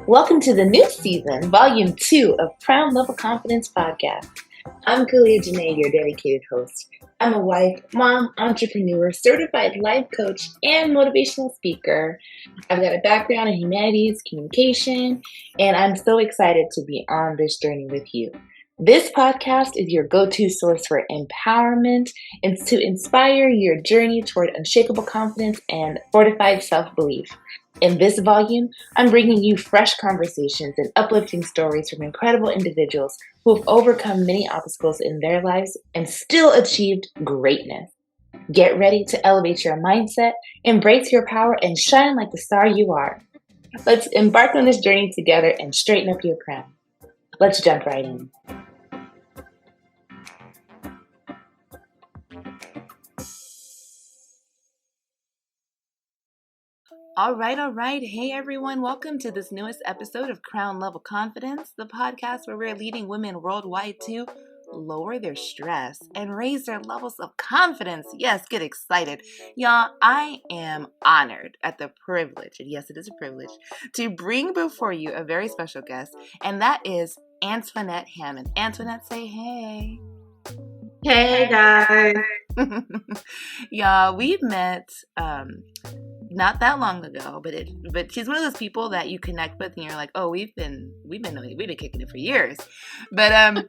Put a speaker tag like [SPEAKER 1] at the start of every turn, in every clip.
[SPEAKER 1] Welcome to the new season, Volume 2 of Crown Level Confidence Podcast. I'm Kalia Janae, your dedicated host. I'm a wife, mom, entrepreneur, certified life coach, and motivational speaker. I've got a background in humanities, communication, and I'm so excited to be on this journey with you. This podcast is your go-to source for empowerment and to inspire your journey toward unshakable confidence and fortified self-belief. In this volume, I'm bringing you fresh conversations and uplifting stories from incredible individuals who have overcome many obstacles in their lives and still achieved greatness. Get ready to elevate your mindset, embrace your power, and shine like the star you are. Let's embark on this journey together and straighten up your crown. Let's jump right in. All right. Hey, everyone. Welcome to this newest episode of Crown Level Confidence, the podcast where we're leading women worldwide to lower their stress and raise their levels of confidence. Yes, get excited. Y'all, I am honored at the privilege, and yes, it is a privilege, to bring before you a very special guest, and that is Antoinette Hammond. Antoinette, say hey.
[SPEAKER 2] Hey, guys.
[SPEAKER 1] Y'all, we've met not that long ago, but she's one of those people that you connect with and you're like, oh, we've been kicking it for years. But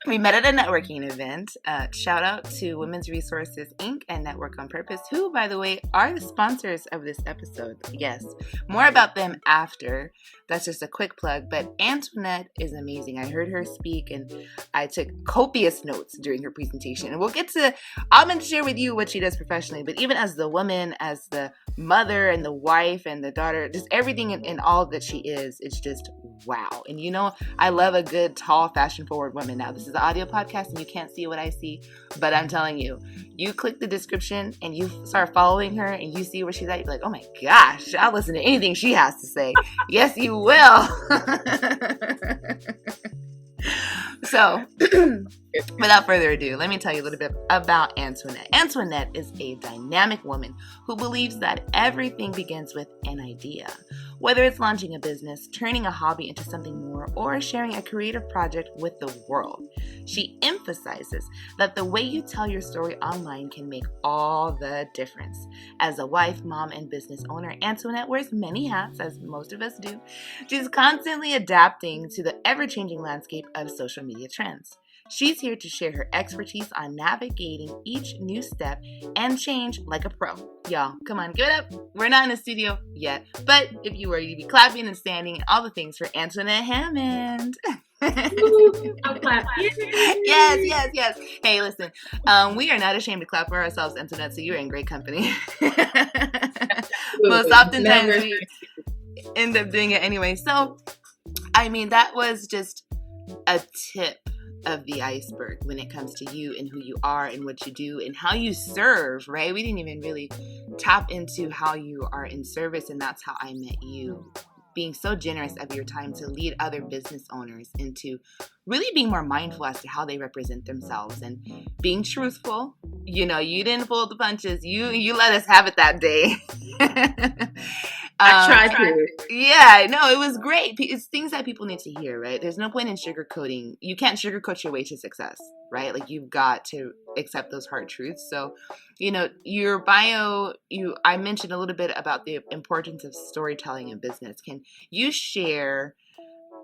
[SPEAKER 1] we met at a networking event. Shout out to Women's Resources Inc. and Network on Purpose, who, by the way, are the sponsors of this episode. Yes, more about them after. That's just a quick plug. But Antoinette is amazing. I heard her speak and I took copious notes during her presentation. And I'm going to share with you what she does professionally, but even as the woman, as the mother and the wife and the daughter, just everything in all that she is, it's just wow. And you know, I love a good, tall, fashion-forward woman. Now, this is an audio podcast and you can't see what I see, but I'm telling you, you click the description and you start following her and you see where she's at, you're like, oh my gosh, I'll listen to anything she has to say. Yes, you will. So, without further ado, let me tell you a little bit about Antoinette. Antoinette is a dynamic woman who believes that everything begins with an idea. Whether it's launching a business, turning a hobby into something more, or sharing a creative project with the world, she emphasizes that the way you tell your story online can make all the difference. As a wife, mom, and business owner, Antoinette wears many hats, as most of us do. She's constantly adapting to the ever-changing landscape of social media trends. She's here to share her expertise on navigating each new step and change like a pro. Y'all, come on, give it up. We're not in a studio yet, but if you were, you'd be clapping and standing and all the things for Antoinette Hammond.
[SPEAKER 2] I'll clap.
[SPEAKER 1] Yes. Hey, listen, we are not ashamed to clap for ourselves, Antoinette, so you're in great company. Most oftentimes we end up doing it anyway. So, I mean, that was just a tip of the iceberg when it comes to you and who you are and what you do and how you serve, right? We didn't even really tap into how you are in service, and that's how I met you. Being so generous of your time to lead other business owners into really being more mindful as to how they represent themselves and being truthful. You know, you didn't pull the punches. You let us have it that day.
[SPEAKER 2] I tried to.
[SPEAKER 1] Yeah, no, it was great. It's things that people need to hear, right? There's no point in sugarcoating. You can't sugarcoat your way to success, right? Like, you've got to accept those hard truths. So, you know, your bio, I mentioned a little bit about the importance of storytelling in business. Can you share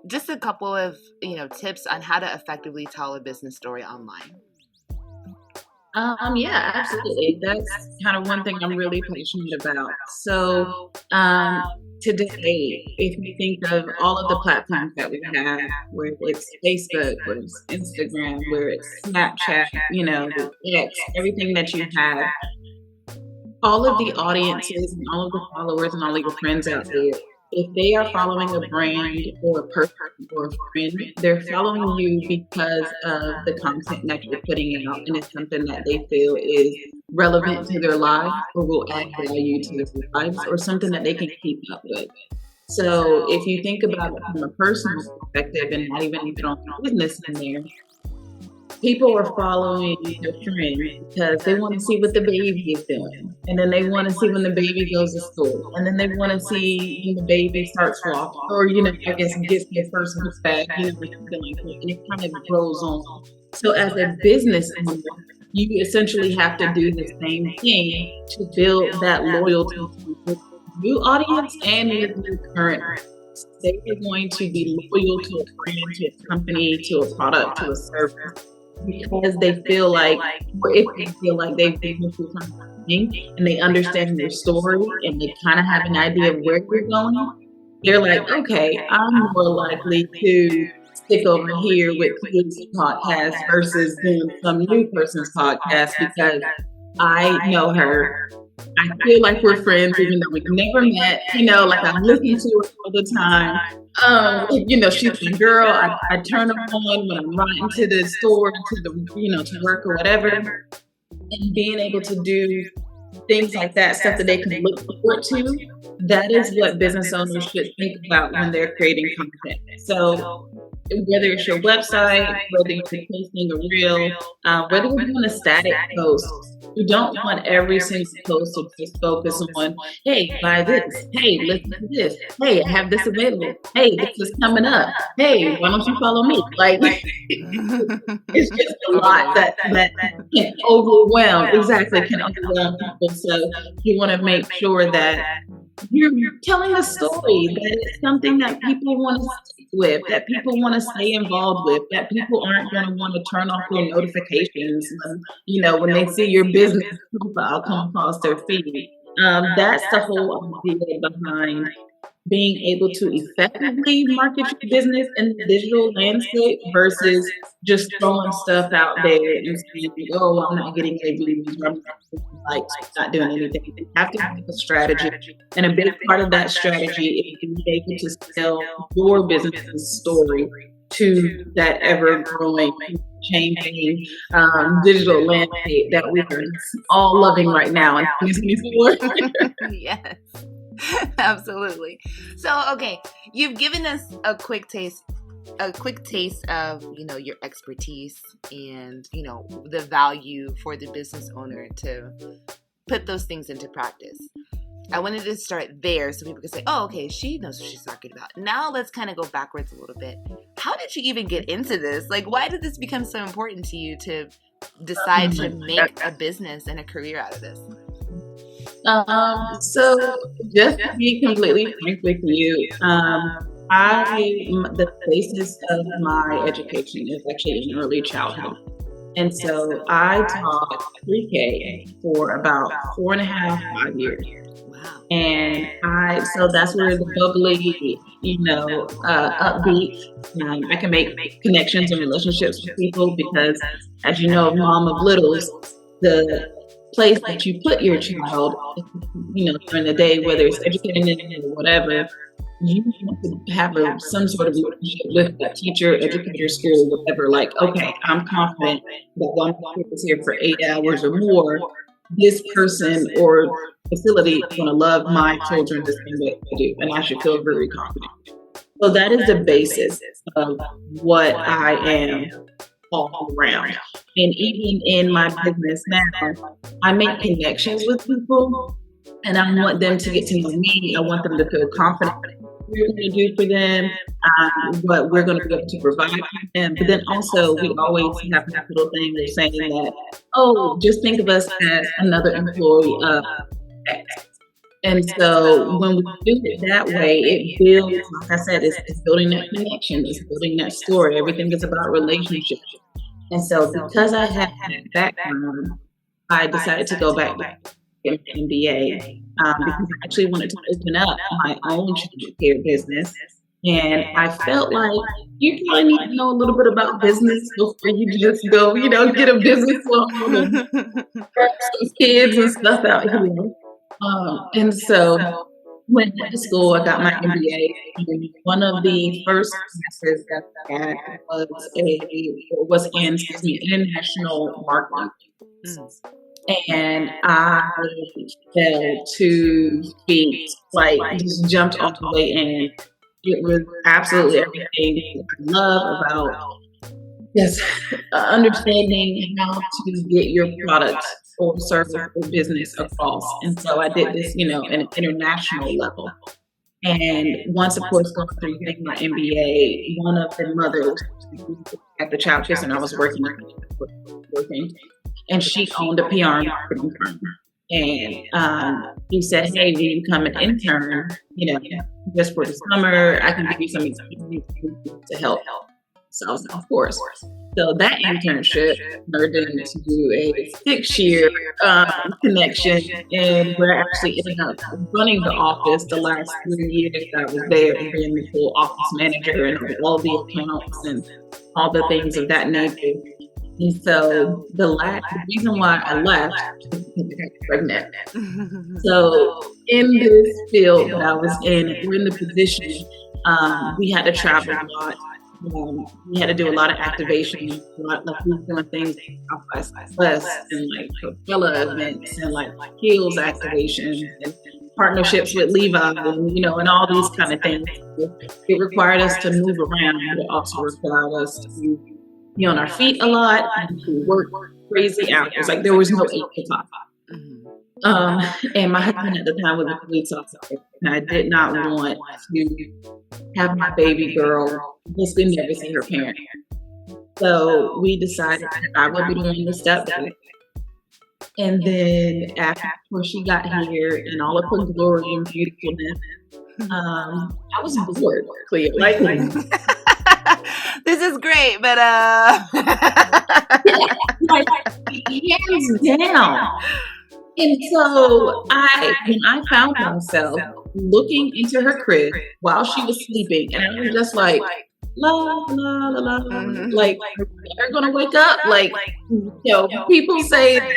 [SPEAKER 1] just a couple of, tips on how to effectively tell a business story online?
[SPEAKER 2] Yeah, absolutely. That's kind of one thing I'm really passionate about. So, today, if you think of all of the platforms that we have, where it's Facebook, where it's Instagram, where it's Snapchat, X, everything that you have, all of the audiences and all of the followers and all of your friends out there, if they are following a brand or a person or a friend, they're following you because of the content that you're putting out, and it's something that they feel is relevant to their lives or will add value to their lives, or something that they can keep up with. So if you think about it from a personal perspective and not even if you don't business in there, people are following their friend because they want to see what the baby is doing. And then they want to see when the baby goes to school. And then they want to see when the baby starts walking or, I guess gets their first book bag, or something like that. And it kind of grows on. So as a business owner, you essentially have to do the same thing to build that loyalty with new audience and with your current. They are going to be loyal to a brand, to a company, to a product, to a service, because they feel like, or if they feel like they've been through something and they understand your story and they kind of have an idea of where you're going, they're like, okay, I'm more likely to stick over here with Cleve's podcast versus doing some new person's podcast because I know her. I feel like we're friends, even though we've never met. Like I listen to her all the time. She's my girl. I turn her on when I'm riding to the store, to work or whatever. And being able to do things like that, stuff that they can look forward to, that is what business owners should think about when they're creating content. So whether it's your website, whether you're posting a reel, whether you're doing a static post, you don't want every single post to just focus on, hey, buy this. Hey, listen to this. Hey, I have this available. Hey, this is coming up. Hey, why don't you follow me? Like, it's just a lot that can overwhelm. Exactly, can overwhelm people. So you want to make sure that you're telling a story that is something that people want to stick with, that people want to stay involved with, that people aren't going to want to turn off their notifications when they see your business profile come across their feed. That's the whole idea behind being able to effectively market your business in the digital landscape versus just throwing stuff out there and saying, oh, I'm not getting any views, I'm not doing anything. You have to have a strategy. And a big part of that strategy is being able to sell your business's story to that ever-growing, changing digital landscape that we are all loving right now in 2024.
[SPEAKER 1] Yes. Absolutely. So, okay, you've given us a quick taste of, your expertise and, the value for the business owner to put those things into practice. I wanted to start there so people could say, oh, okay, she knows what she's talking about. Now let's kind of go backwards a little bit. How did you even get into this? Like, why did this become so important to you to decide to make a business and a career out of this?
[SPEAKER 2] So just to be completely frank with you, the basis of my education is actually in early childhood. And so I taught pre-K for about 4.5, 5 years.
[SPEAKER 1] Wow.
[SPEAKER 2] And so that's where the bubbly, upbeat, I can make connections and relationships with people because, as you know, mom of littles, the place that you put your child, during the day, whether it's educating them or whatever, you want to have some sort of relationship with that teacher, educator, school, whatever. Like, okay, I'm confident that one kid is here for 8 hours or more. This person or facility is going to love my children the same way I do, and I should feel very confident. So that is the basis of what I am all around. And even in my business now, I make connections with people and I want them to get to know me. I want them to feel confident what we're going to do for them, what we're going to be able to provide for them. But then also, we always have that little thing of saying that, oh, just think of us as another employee of X. And so when we do it that way, it builds, like I said, it's building that connection, it's building that story. Everything is about relationships. And so because I have that background, I decided to go back to an MBA because I actually wanted to open up my own children care business. And I felt like you probably need to know a little bit about business before you just go, get a business loan and some kids and stuff out here. And so went to school, I got my MBA, and one of the first classes that I had was in international marketing. And I fell to feet, like just jumped all the way in. It was absolutely everything I love about Yes, understanding how to get your product or service or business across. And so I did this, at an international level. And once, of course, going through getting my MBA, one of the mothers at the child care center I was working, and she owned a PR and marketing firm. And he said, "Hey, will you come and intern? Just for the summer, I can give you some experience to help." So I was like, of course. So that internship turned into a 6-year connection, and we're actually ended up running the office the last 3 years that I was there, and being the full office manager and all the accounts and all the things of that nature. And so the reason why I left is because I got pregnant. So in this field that I was in, we're in the position, we had to travel a lot. We had to do a lot of activation, like we were doing things like West and like Coachella events and like Heels activations and partnerships with Levi and all these kind of things. It required us to move around, but it also required us to be on our feet a lot and to work crazy hours. Like there was no 8 to 5. And my husband at the time was a police officer, and I did not want to have my baby girl basically never see her parent. So we decided that I would be doing the step back. And then after she got here and all of her glory and beautifulness, I was bored, Cleo. Like
[SPEAKER 1] this is great, but
[SPEAKER 2] hands down. And so when I found myself looking into her crib while she was sleeping, and I was just like, la la la la, like they're gonna wake up. Like people say, and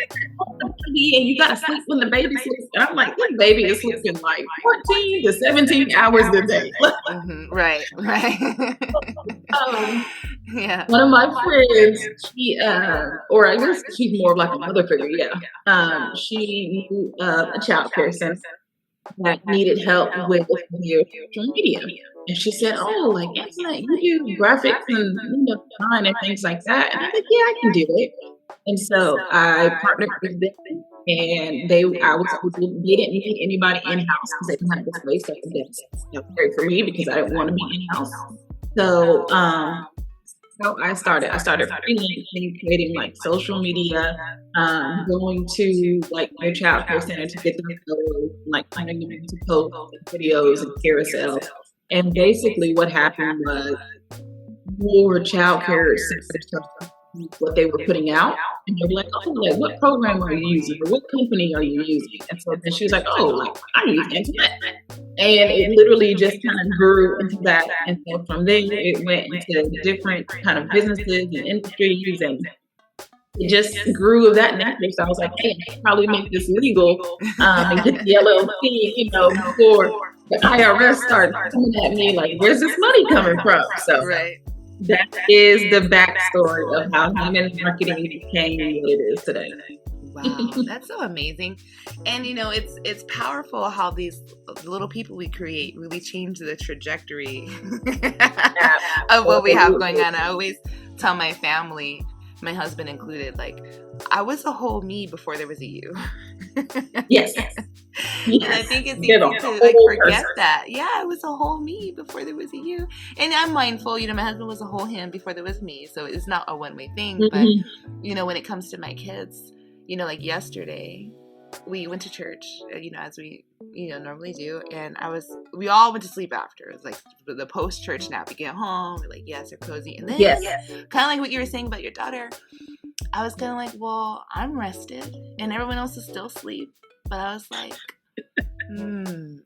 [SPEAKER 2] you gotta sleep when the baby sleeps, and I'm like, this baby is sleeping like 14 to 17 hours a day.
[SPEAKER 1] Right. Yeah.
[SPEAKER 2] One of my friends, she, or I guess she's more like a mother figure. Yeah. She knew a child care center that needed help with their social media. And she said, "Oh, like Antoinette, you do graphics and design and things like that." And I said, "Yeah, I can do it." And so I partnered with them, and they didn't need anybody in house because they didn't have the space. That's great for me because I didn't want to be in house. So I started freelancing, creating like social media, going to like their child care center to get them photos, like finding them to post videos and carousels. And basically what happened was more child care centers, what they were putting out, and they were like, "Oh, like what program are you using, or what company are you using?" And so then she was like, "Oh, like I use Antoinette," and it literally just kind of grew into that. And so from there, it went into different kind of businesses and industries, and it just grew of that nature. So I was like, "Hey, I should probably make this legal and get the LLC, before the IRS started coming at me like, where's this money coming from?" So that is the backstory of how Hammond Marketing became what it is today.
[SPEAKER 1] Wow, that's so amazing. And it's powerful how these little people we create really change the trajectory of what we have going on. I always tell my family, my husband included, like, I was a whole me before there was a you.
[SPEAKER 2] Yes.
[SPEAKER 1] And I think it's easy to like forget that. Yeah, I was a whole me before there was a you. And I'm mindful, my husband was a whole him before there was me. So it's not a one-way thing.
[SPEAKER 2] Mm-hmm.
[SPEAKER 1] But, when it comes to my kids, like yesterday, we went to church, as we, normally do. And we all went to sleep after. It was like the post-church nap. We get home, we're like, yes, they're cozy. And then, kind of like what you were saying about your daughter, I was kind of like, well, I'm rested and everyone else is still asleep. But I was like,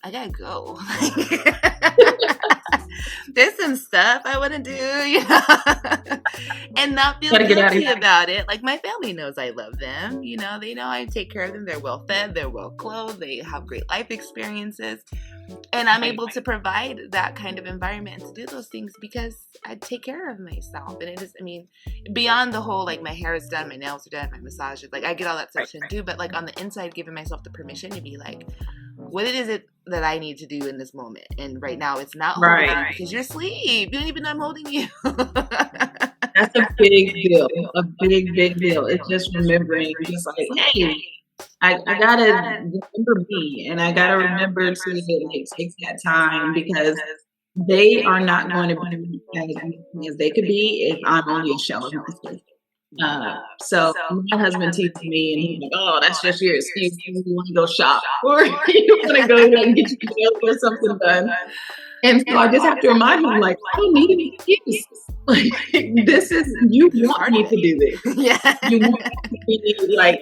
[SPEAKER 1] I gotta go. There's some stuff I want to do, and not feel guilty about it. Like my family knows I love them. They know I take care of them. They're well fed. They're well clothed. They have great life experiences. And I'm able to provide that kind of environment and to do those things because I take care of myself. And it is, beyond the whole, like my hair is done, my nails are done, my massage is like, I get all that stuff to do. But like on the inside, giving myself the permission to be like, what is it that I need to do in this moment? And right now it's not holding you because you're asleep. You don't even know I'm holding you.
[SPEAKER 2] That's a big deal. A big deal. It's just remembering, just like, hey, I gotta remember me, and I gotta remember to like take that time, because they are not going to be as amazing as they could be if I'm only a shell of myself. So my husband teases me, and he's like, "Oh, that's just your excuse. You want to go shop, or you want to go like get your nails or something done." And so I just have to remind him, like, I don't need an excuse. Like, this is, you want me to do this.
[SPEAKER 1] Yeah.
[SPEAKER 2] You want me to be like,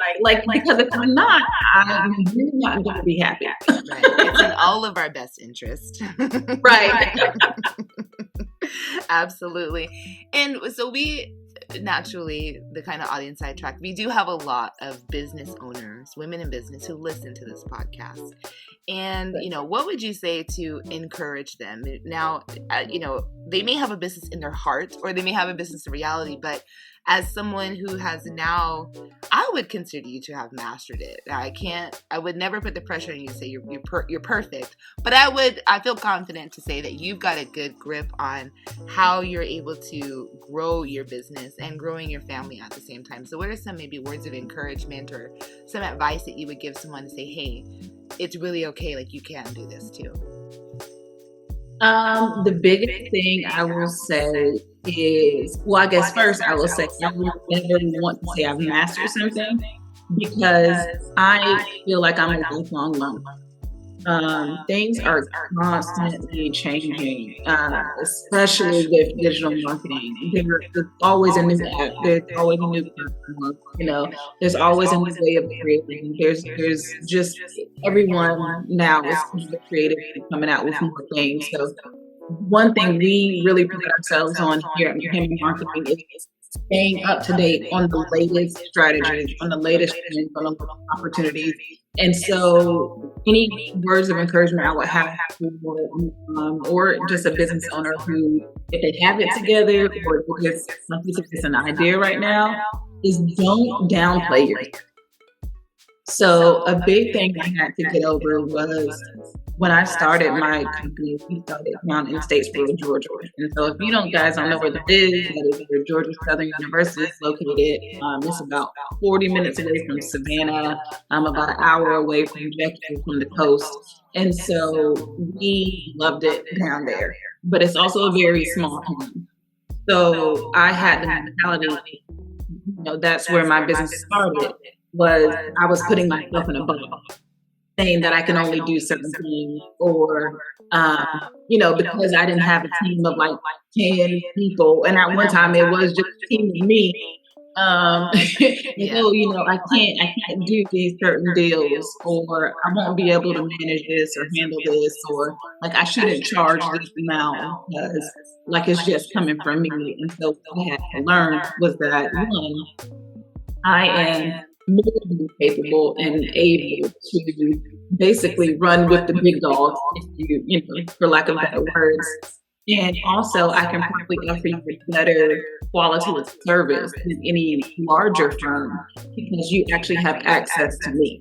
[SPEAKER 2] because if I'm not, I'm really not going to be happy.
[SPEAKER 1] Right. It's in all of our best interest.
[SPEAKER 2] Right.
[SPEAKER 1] Absolutely. And so we naturally, the kind of audience I attract, we do have a lot of business owners, women in business, who listen to this podcast. And, what would you say to encourage them? Now, they may have a business in their heart, or they may have a business in reality, but as someone who has now, I would consider you to have mastered it. I would never put the pressure on you to say you're perfect, but I feel confident to say that you've got a good grip on how you're able to grow your business and growing your family at the same time. So what are some maybe words of encouragement or some advice that you would give someone to say, hey, it's really okay, like you can do this too?
[SPEAKER 2] The biggest thing I will say is, well, I guess first I will say I would never want to say I've mastered something, because I feel like I'm a lifelong learner. Things are constantly changing, especially with digital marketing. There's always a new app. There's always a new platform. There's always a new way of creating. There's just, everyone now is creative and coming out with more things. So one thing we really put ourselves on here at Hammond Marketing is staying up to date on the latest strategies, on the latest trends, on the opportunities. And so any words of encouragement I would have or just a business owner who, if they have it together, or if it's an idea right now, is don't downplay yourself. So a big thing I had to get over was when I started my company, we started down in Statesboro, Georgia. And so if you guys don't know where that is, that is where Georgia Southern University is located. It's about 40 minutes away from Savannah, about an hour away from Jackson, from the coast. And so we loved it down there. But it's also a very small town. So I had the mentality, that's where my business started, was I was putting myself in a box, saying that I can only do certain things, or, because I didn't have a team of like 10 people. And at one time it was just a team of me. I can't do these certain deals, or I won't be able to manage this or handle this, or like I shouldn't charge this amount because like it's just coming from me. And so what I had to learn was that, one, I am more than capable and able to basically run with the big dogs, if you for lack of better words. And also, I can probably offer you a better quality of service than any larger firm, because you actually have access to me.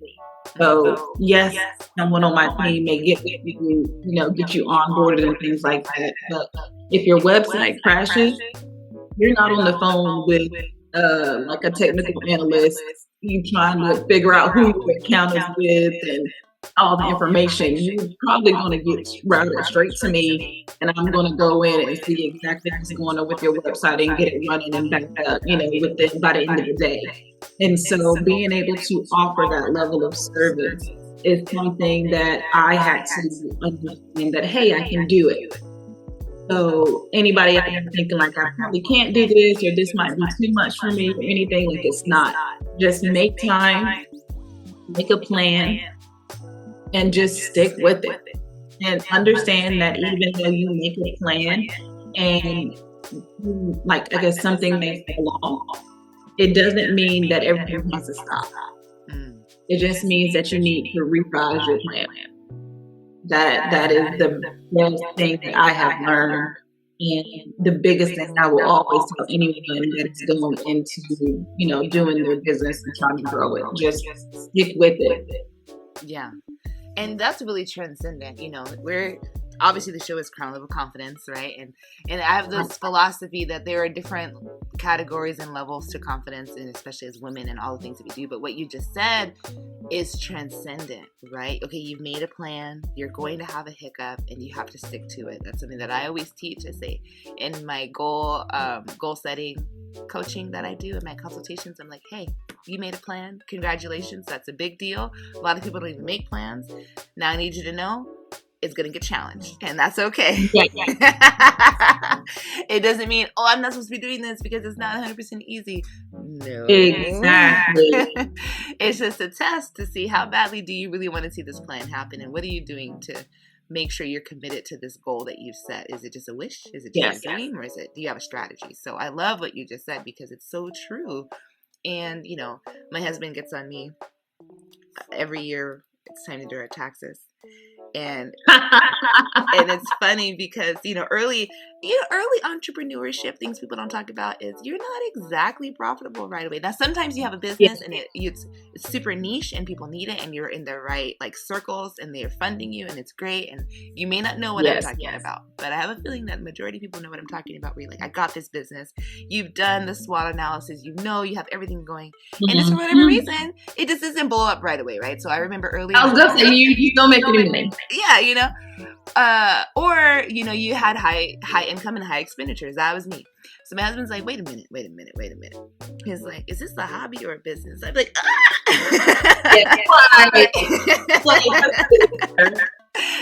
[SPEAKER 2] So yes, someone on my team may get with you, get you onboarded and things like that. But if your website crashes, you're not on the phone with like a technical analyst, you trying to figure out who your account is with and all the information. You're probably going to get routed straight to me, and I'm going to go in and see exactly what's going on with your website and get it running and backed up, by the end of the day. And so being able to offer that level of service is something that I had to understand that, hey, I can do it. So anybody out there thinking like, I probably can't do this, or this might be too much for me, or anything, like it's not. Just make time, make a plan, and just stick with it. And understand that even though you make a plan and something may fall off, it doesn't mean that everything has to stop. It just means that you need to revise your plan. That is the best thing that I have learned, and the biggest thing I will always tell anyone that is going into, doing their business and trying to grow it. Just stick with it.
[SPEAKER 1] Yeah. And that's really transcendent. obviously the show is Crown Level Confidence, right? And I have this philosophy that there are different categories and levels to confidence, and especially as women and all the things that we do. But what you just said is transcendent, right? Okay, you've made a plan, you're going to have a hiccup, and you have to stick to it. That's something that I always teach. I say in my goal setting coaching that I do in my consultations, I'm like, hey, you made a plan. Congratulations. That's a big deal. A lot of people don't even make plans. Now I need you to know it's going to get challenged, and that's okay. It doesn't mean, oh, I'm not supposed to be doing this because it's not 100% easy. No.
[SPEAKER 2] Exactly.
[SPEAKER 1] It's just a test to see how badly do you really want to see this plan happen, and what are you doing to make sure you're committed to this goal that you've set. Is it just a wish? Is it just a dream? Or do you have a strategy? So I love what you just said because it's so true. And, you know, my husband gets on me every year. It's time to do our taxes. And it's funny because, early entrepreneurship, things people don't talk about is you're not exactly profitable right away. Now, sometimes you have a business and it's super niche and people need it and you're in the right circles and they're funding you and it's great. And you may not know what I'm talking about, but I have a feeling that the majority of people know what I'm talking about. Where you're like, I got this business. You've done the SWOT analysis. You have everything going. And just for whatever reason, it just doesn't blow up right away, right? So I remember early
[SPEAKER 2] I was going to say, you don't make any money.
[SPEAKER 1] Yeah, or you had high income and high expenditures. That was me. So my husband's like, wait a minute. He's like, is this a hobby or a business? I'm like,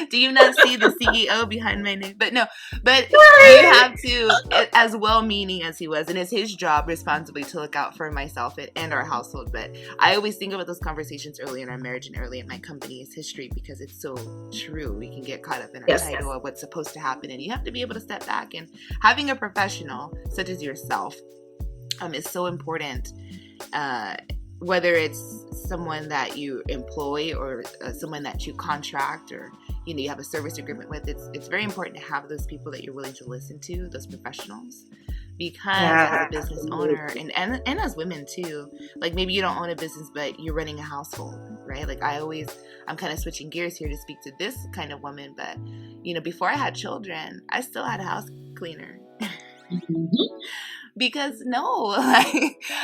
[SPEAKER 1] do you not see the CEO behind my name? But you have to, as well-meaning as he was, and it's his job responsibly to look out for myself and our household. But I always think about those conversations early in our marriage and early in my company's history because it's so true. We can get caught up in our title of what's supposed to happen, and you have to be able to step back. And having a professional such as yourself is so important. Whether it's someone that you employ or someone that you contract or you have a service agreement with, it's very important to have those people that you're willing to listen to, those professionals, because as a business owner and as women too, like maybe you don't own a business but you're running a household, right? Like I'm kind of switching gears here to speak to this kind of woman, but before I had children, I still had a house cleaner. Because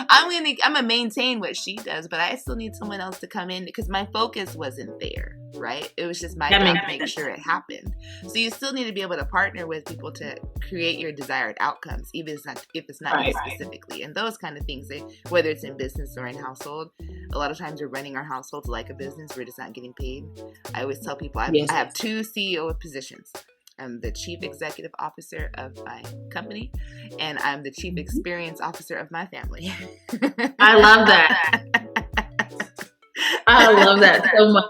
[SPEAKER 1] I'm gonna maintain what she does, but I still need someone else to come in because my focus wasn't there, right? It was just my job to make sure it happened. So you still need to be able to partner with people to create your desired outcomes, even if it's not you specifically. And those kind of things, whether it's in business or in household, a lot of times we're running our households like a business. We're just not getting paid. I always tell people I have 2 CEO positions. I'm the Chief Executive Officer of my company, and I'm the Chief Experience Officer of my family.
[SPEAKER 2] I love that. I love that so much.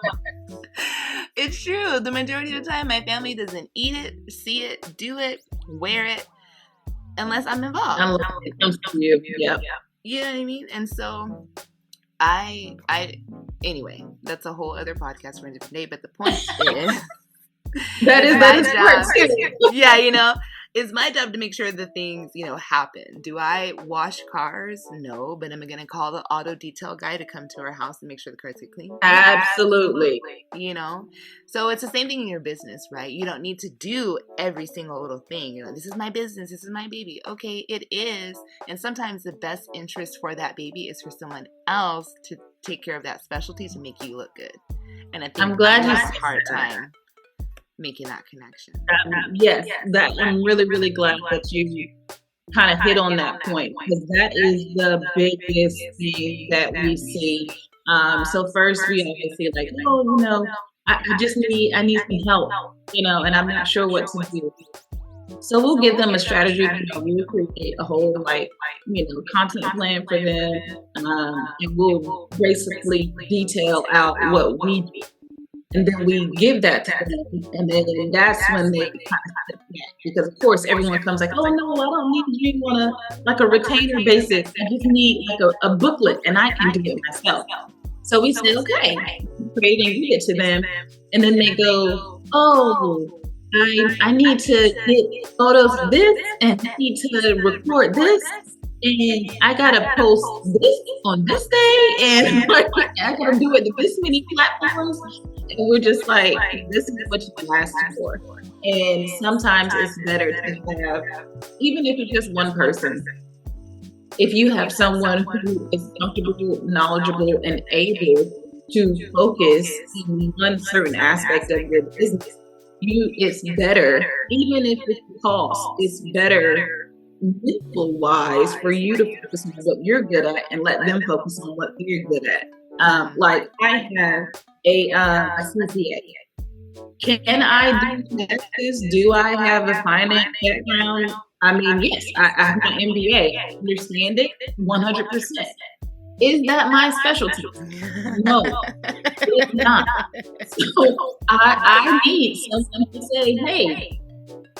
[SPEAKER 1] It's true. The majority of the time, my family doesn't eat it, see it, do it, wear it, unless I'm involved.
[SPEAKER 2] Unless it comes to you. Yeah.
[SPEAKER 1] You know what I mean? And so anyway, that's a whole other podcast for a different day, but the point is...
[SPEAKER 2] That is
[SPEAKER 1] yeah, it's my job to make sure the things, happen. Do I wash cars? No, but am I going to call the auto detail guy to come to our house and make sure the cars get clean?
[SPEAKER 2] Absolutely.
[SPEAKER 1] So it's the same thing in your business, right? You don't need to do every single little thing. This is my business. This is my baby. Okay, it is. And sometimes the best interest for that baby is for someone else to take care of that specialty to make you look good. And I think
[SPEAKER 2] I'm glad
[SPEAKER 1] you have a hard time making that connection.
[SPEAKER 2] That I'm really, really glad that you kind of hit on that point because that is the biggest thing that we see. So first we always say like, I need some help, and I'm not sure what to do. So we'll give them a strategy. We'll create a whole content plan for them, and we'll basically detail out what we do. And then we give that to them, and then that's when they kind of step back. Because of course everyone comes like, oh no, I don't need you on a retainer basis. I just need a booklet, and I can do it myself. So we say, okay, create and give it to them, and then they go, oh, I need to get photos of this, and I need to record this. And I gotta post this on this day, and I gotta do it to this many platforms. And we're just like, this is what you asked for. And sometimes it's better to have, even if it's just one person, if you have someone who is comfortable, knowledgeable, and able to focus in one certain aspect of your business, it's better, even if it costs, it's better mental wise for you to focus on what you're good at and let them focus on what they're good at. Like I have a CPA. Can I do taxes? Do I have a finance background? I mean, yes, I have my MBA. I understand it 100%. Is that my specialty? No, it's not. So I need someone to say, hey,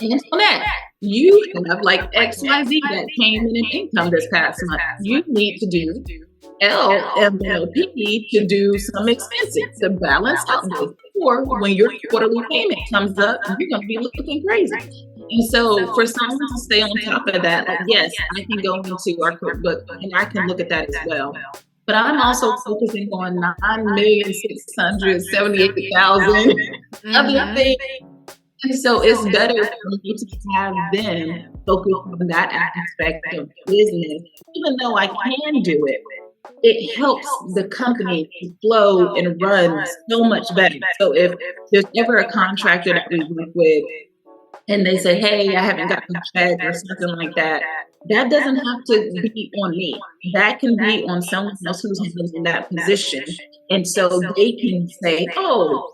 [SPEAKER 2] Antoinette, you have like XYZ that came in income this past month. You need to do LMLP to do some expenses to balance out this. Or when your quarterly payment comes up, you're going to be looking crazy. And so for someone to stay on top of that, like, yes, I can go into our QuickBooks and I can look at that as well. But I'm also focusing on 9,678,000 other things. And so it's better for me to have them focus on that aspect of business, even though I can do it. It helps the company flow and run so much better. So if there's ever a contractor that we work with and they say, hey, I haven't got the check or something like that, that doesn't have to be on me. That can be on someone else who's in that position. And so they can say, oh,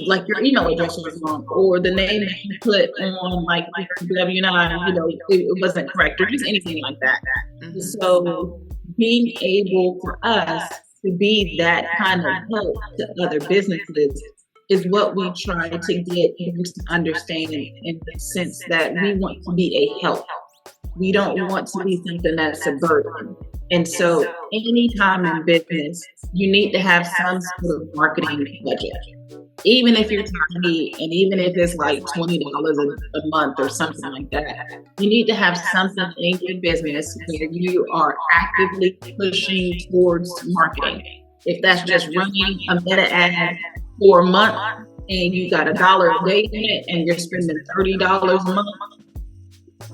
[SPEAKER 2] like your email address was wrong, or the name that you put on like your W-9, it wasn't correct, or just anything like that. Mm-hmm. So being able for us to be that kind of help to other businesses is what we try to get them to understand, in the sense that we want to be a help. We don't want to be something that's a burden. And so anytime in business, you need to have some sort of marketing budget. Even if you're tiny, and even if it's like $20 a month or something like that, you need to have something in your business where you are actively pushing towards marketing. If that's just running a meta ad for a month and you got $1 a day in it and you're spending $30 a month,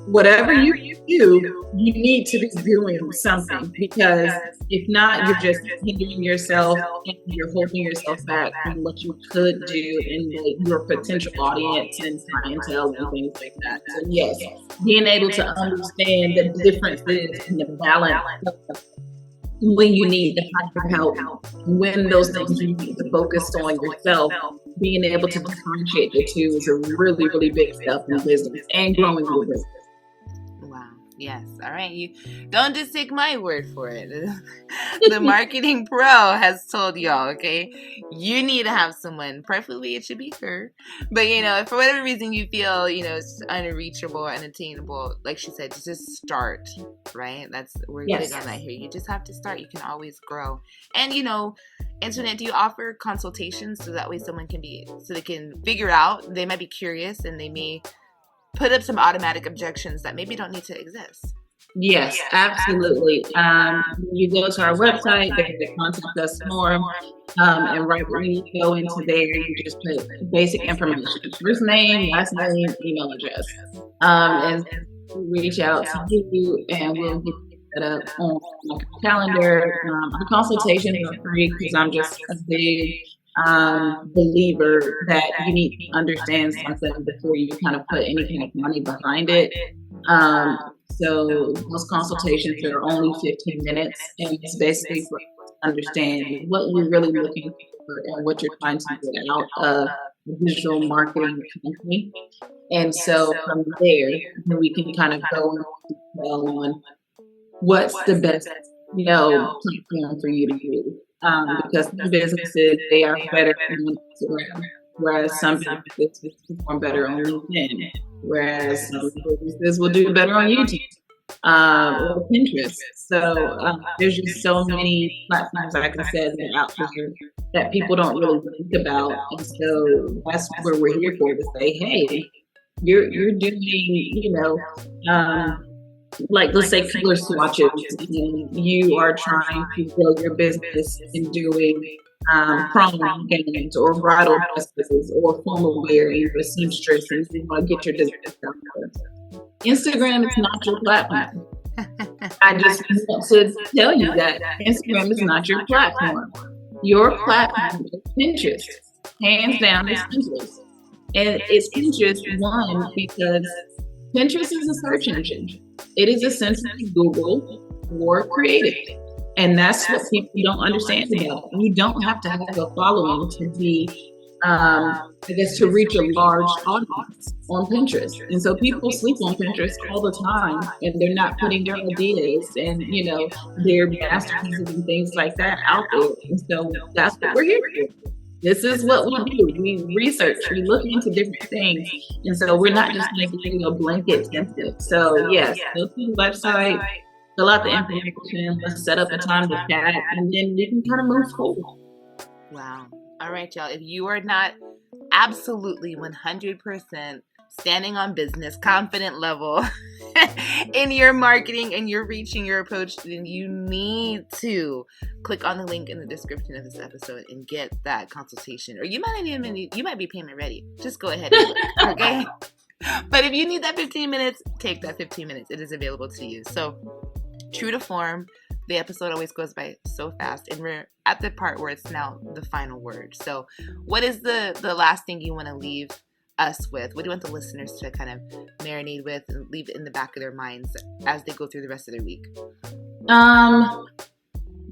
[SPEAKER 2] whatever you do, you need to be doing something, because if not, you're just hindering yourself and you're holding yourself back from what you could do in your potential audience and clientele and things like that. So yes, being able to understand the differences and the balance of when you need to hire help, when those things you need to focus on yourself, being able to differentiate the two is a really, really big step in business and growing your business.
[SPEAKER 1] Yes. All right. You don't just take my word for it. The Marketing Pro has told y'all, okay? You need to have someone, preferably it should be her. But, if for whatever reason you feel, it's unreachable, unattainable, like she said, just start, right? We're big on that here. You just have to start. You can always grow. And, Antoinette, do you offer consultations so that way someone so they can figure out, they might be curious and they may put up some automatic objections that maybe don't need to exist?
[SPEAKER 2] Yes, absolutely. You go to our website, there's the contact us form, and right when you go into there, you just put basic information: first name, last name, email address, and reach out to you, and we'll get you set up on like a calendar. Our consultations are free because I'm just a big believer that you need to understand something before you kind of put any kind of money behind it. So those consultations are only 15 minutes, and it's basically for understand what you're really looking for and what you're trying to get out of the digital marketing company. And so from there, we can kind of go on what's the best, platform for you to use. Because some businesses, they are better on Instagram, whereas some businesses perform better on LinkedIn, whereas some businesses will do better on YouTube or Pinterest. So there's just so many platforms, like I said, that are out there that people don't really think about. And so that's where we're here for, to say, hey, you're doing, like, let's say color swatches, and you are trying to grow your business and doing prom gowns or bridal dresses or formal wear and you're a seamstress and you want to get your design done. Instagram is not your platform. I just want to tell you that Instagram is not your platform. Your platform is Pinterest. Hands down, it's Pinterest. And it's Pinterest, one, because Pinterest is a search engine. It is essentially Google for creative. And that's what people don't understand about it. You don't have to have a following to be, to reach a large audience on Pinterest. And so people sleep on Pinterest all the time and they're not putting their ideas and, their masterpieces and things like that out there. And so that's what we're here for. This is what we do. We research, we look into different things. And so we're not just making a blanket template. So yes, go to the website, fill out the information, let's set up a time to chat, and then we can kind of move forward.
[SPEAKER 1] Wow. All right, y'all. If you are not absolutely 100% standing on business, confident level in your marketing and you're reaching your approach, then you need to click on the link in the description of this episode and get that consultation. Or you might be payment ready. Just go ahead and look, okay? But if you need that 15 minutes, take that 15 minutes. It is available to you. So true to form, the episode always goes by so fast, and we're at the part where it's now the final word. So what is the last thing you want to leave us with? What do you want the listeners to kind of marinate with and leave in the back of their minds as they go through the rest of their week?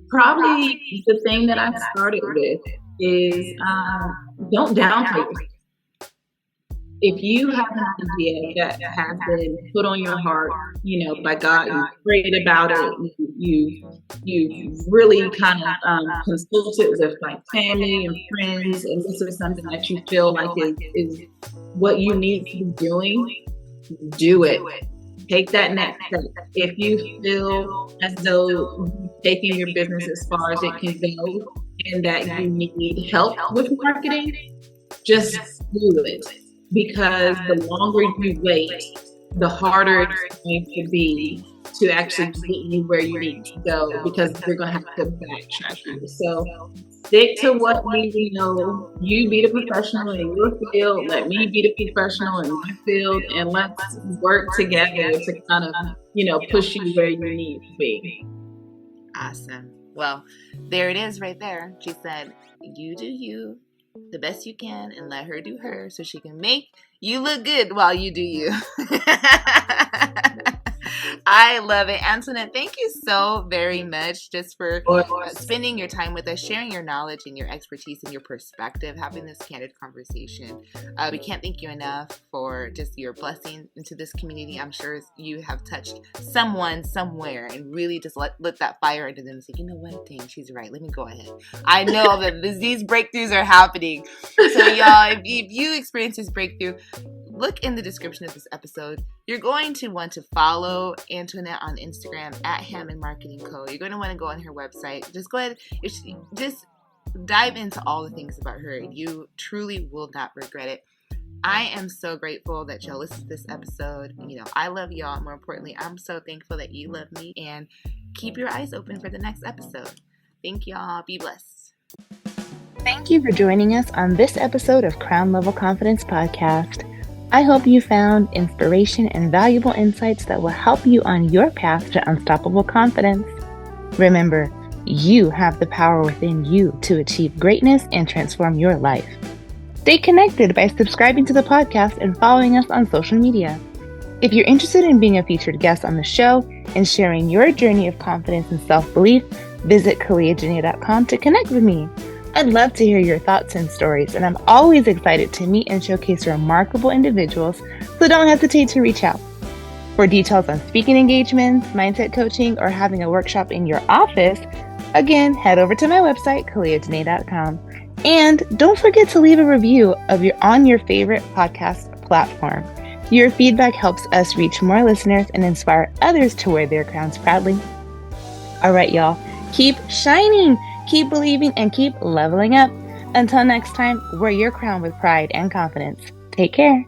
[SPEAKER 2] Probably the thing that I started with is don't downplay yourself. If you have an idea that has been put on your heart, by God, you prayed about it, you really kind of consulted with like family and friends, and this is something that you feel like is what you need to be doing, do it. Take that next step. If you feel as though taking your business as far as it can go and that you need help with marketing, just do it. Because the longer you wait, the harder it's going to be to actually get you where you need to go, because you're going to have to backtrack you. So stick to what we know. You be the professional in your field. Let me be the professional in my field. And let's work together to kind of, push you where you need to be.
[SPEAKER 1] Awesome. Well, there it is right there. She said, you do you the best you can and let her do her so she can make you look good while you do you. I love it. Antoinette, thank you so very much just for spending your time with us, sharing your knowledge and your expertise and your perspective, having this candid conversation. We can't thank you enough for just your blessing into this community. I'm sure you have touched someone somewhere and really just lit that fire into them and say, you know what, dang, she's right. Let me go ahead. I know that these breakthroughs are happening. So y'all, if you experience this breakthrough, look in the description of this episode. You're going to want to follow Antoinette on Instagram at Hammond Marketing Co. You're going to want to go on her website. Just go ahead, just dive into all the things about her. You truly will not regret it. I am so grateful that y'all listened to this episode. I love y'all. More importantly, I'm so thankful that you love me, and keep your eyes open for the next episode. Thank y'all. Be blessed.
[SPEAKER 3] Thank you for joining us on this episode of Crown Level Confidence Podcast. I hope you found inspiration and valuable insights that will help you on your path to unstoppable confidence. Remember, you have the power within you to achieve greatness and transform your life. Stay connected by subscribing to the podcast and following us on social media. If you're interested in being a featured guest on the show and sharing your journey of confidence and self-belief, visit KaliaJanae.com to connect with me. I'd love to hear your thoughts and stories, and I'm always excited to meet and showcase remarkable individuals, so don't hesitate to reach out. For details on speaking engagements, mindset coaching, or having a workshop in your office, again, head over to my website, KaliaJanae.com. And don't forget to leave a review on your favorite podcast platform. Your feedback helps us reach more listeners and inspire others to wear their crowns proudly. All right, y'all, keep shining. Keep believing and keep leveling up. Until next time, wear your crown with pride and confidence. Take care.